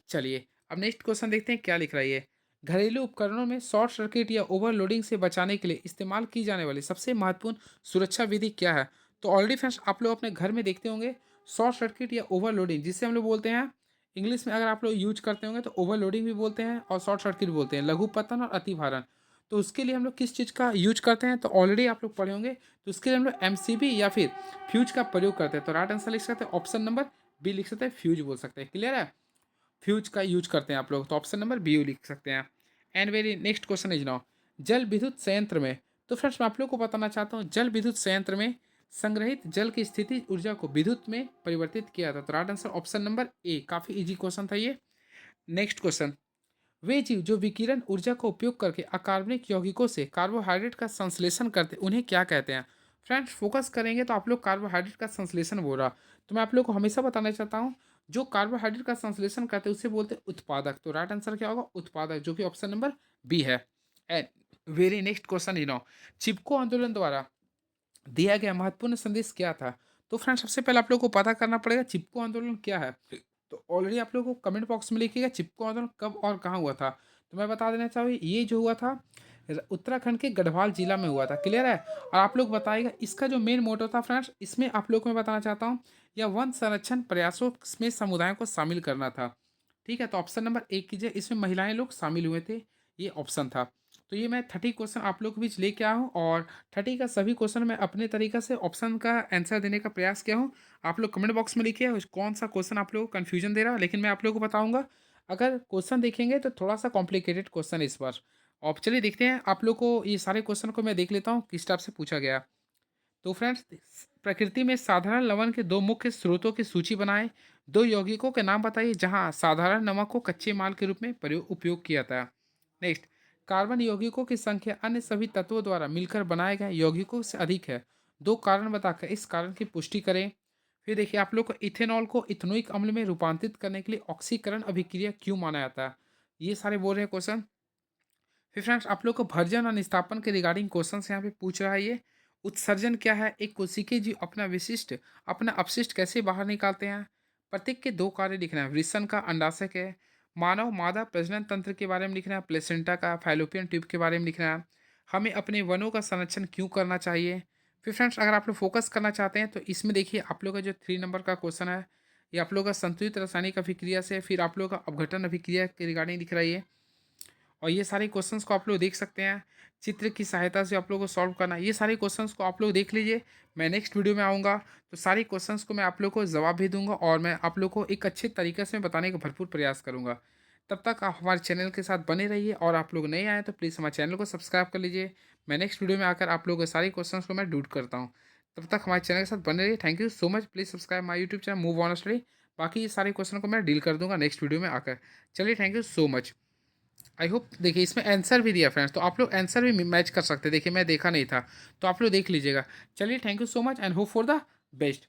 Speaker 1: चलिए अब नेक्स्ट क्वेश्चन देखते हैं क्या लिख रहा है ये, घरेलू उपकरणों में शॉर्ट सर्किट या ओवरलोडिंग से बचाने के लिए इस्तेमाल की जाने वाली सबसे महत्वपूर्ण सुरक्षा विधि क्या है। तो ऑलरेडी फ्रेंड्स आप लोग अपने घर में देखते होंगे, शॉर्ट सर्किट या ओवरलोडिंग जिसे हम लोग बोलते हैं इंग्लिश में, अगर आप लोग यूज करते होंगे तो ओवरलोडिंग भी बोलते हैं और शॉर्ट सर्किट भी बोलते हैं, लघु पतन और अतिभारण। तो उसके लिए हम लोग किस चीज़ का यूज करते हैं, तो ऑलरेडी आप लोग पढ़े होंगे। तो उसके लिए हम लोग MCB या फिर फ्यूज का प्रयोग करते हैं। तो राइट आंसर लिख सकते हैं ऑप्शन नंबर बी, लिख सकते हैं फ्यूज बोल सकते हैं, क्लियर है। फ्यूज का यूज करते हैं आप लोग, तो ऑप्शन नंबर बी लिख सकते हैं। And very next question is now, जल विद्युत संयंत्र में, तो फ्रेंड्स मैं आप लोग को बताना चाहता हूँ, जल विद्युत संयंत्र में संग्रहित जल की स्थिति ऊर्जा को विद्युत में परिवर्तित किया था। तो right answer option number A, काफी इजी क्वेश्चन था ये। नेक्स्ट क्वेश्चन, वे जीव जो विकिरण ऊर्जा का उपयोग करके अकार्बनिक यौगिकों से कार्बोहाइड्रेट का संश्लेषण करते उन्हें क्या कहते हैं। फ्रेंड्स फोकस करेंगे तो आप लोग कार्बोहाइड्रेट का संश्लेषण बोल रहा, तो मैं आप लोग को हमेशा बताना चाहता हूँ, जो कार्बोहाइड्रेट का संश्लेषण करते हैं उसे बोलते हैं उत्पादक। तो राइट आंसर क्या होगा, उत्पादक, जो कि ऑप्शन नंबर बी है। And very next question you know, Chipko आंदोलन द्वारा दिया गया महत्वपूर्ण संदेश क्या था। तो फ्रेंड्स सबसे पहले आप लोग को पता करना पड़ेगा चिपको आंदोलन क्या है। तो ऑलरेडी आप लोग को कमेंट बॉक्स में लिखिएगा चिपको आंदोलन कब और कहाँ हुआ था। तो मैं बता देना चाहूँ ये जो हुआ था उत्तराखंड के गढ़वाल जिला में हुआ था, क्लियर है। और आप लोग बताइएगा इसका जो मेन मोटो था फ्रेंड्स, इसमें आप लोग को मैं बताना चाहता हूँ, यह वन संरक्षण प्रयासों में समुदायों को शामिल करना था, ठीक है। तो ऑप्शन नंबर एक कीजिए, इसमें महिलाएं लोग शामिल हुए थे, ये ऑप्शन था। तो ये मैं 30 क्वेश्चन आप लोग के बीच लेके आया हूँ, और 30 का सभी क्वेश्चन मैं अपने तरीके से ऑप्शन का आंसर देने का प्रयास किया हूँ। आप लोग कमेंट बॉक्स में लिखिए कौन सा क्वेश्चन आप लोग को कन्फ्यूजन दे रहा है, लेकिन मैं आप लोग को बताऊंगा। अगर क्वेश्चन देखेंगे तो थोड़ा सा कॉम्प्लिकेटेड क्वेश्चन इस बार। अब चलिए देखते हैं, आप लोग को ये सारे क्वेश्चन को मैं देख लेता हूँ किस टाइप से पूछा गया। तो फ्रेंड्स प्रकृति में साधारण लवण के दो मुख्य स्रोतों की सूची बनाएं, दो यौगिकों के नाम बताइए जहां साधारण नमक को कच्चे माल के रूप में प्रयोग उपयोग किया था। नेक्स्ट, कार्बन यौगिकों की संख्या अन्य सभी तत्वों द्वारा मिलकर बनाए गए यौगिकों से अधिक है। दो कारण बताकर इस कारण की पुष्टि करें। फिर देखिए आप लोग को इथेनॉल को इथेनोइक अम्ल में रूपांतरित करने के लिए ऑक्सीकरण अभिक्रिया क्यों माना जाता है। ये सारे बोल रहे हैं क्वेश्चन। फिर फ्रेंड्स आप लोग को भर्जन और निस्तापन के रिगार्डिंग क्वेश्चन यहाँ पे पूछ रहा है ये। उत्सर्जन क्या है, एक कोशिकीय जीव अपना अपशिष्ट कैसे बाहर निकालते हैं। प्रत्येक के दो कार्य लिखना है, वृषण का, अंडाशय के। मानव मादा प्रजनन तंत्र के बारे में लिखना है, प्लेसेंटा का, फाइलोपियन ट्यूब के बारे में लिखना है। हमें अपने वनों का संरक्षण क्यों करना चाहिए। फिर फ्रेंड्स अगर आप लोग फोकस करना चाहते हैं तो इसमें देखिए आप लोग का जो 3 नंबर का क्वेश्चन है, ये आप लोग का संतुलित रासायनिक अभिक्रिया से, फिर आप लोग का अपघटन अभिक्रिया के रिगार्डिंग दिख रहा है ये। और ये सारे क्वेश्चंस को आप लोग देख सकते हैं, चित्र की सहायता से आप लोगों को सॉल्व करना है। ये सारे क्वेश्चंस को आप लोग देख लीजिए। मैं नेक्स्ट वीडियो में आऊँगा तो सारे क्वेश्चंस को मैं आप लोग को जवाब भी दूंगा और मैं आप लोग को एक अच्छे तरीके से बताने का भरपूर प्रयास करूँगा। तब तक आप हमारे चैनल के साथ बने रहिए और आप लोग नए आए तो प्लीज़ हमारे चैनल को सब्सक्राइब कर लीजिए। मैं नेक्स्ट वीडियो में आकर आप लोगों के सारे क्वेश्चंस को मैं डूट करता हूँ। तब तक हमारे चैनल के साथ बने रहिए। Thank you so much. Please subscribe my YouTube channel move on study. बाकी ये सारे क्वेश्चन को मैं डील कर दूंगा नेक्स्ट वीडियो में आकर। चलिए thank you so much. I hope देखिए इसमें आंसर भी दिया फ्रेंड्स, तो आप लोग आंसर भी मैच कर सकते हैं। देखिए मैं देखा नहीं था तो आप लोग देख लीजिएगा। चलिए thank you so much and hope for the best.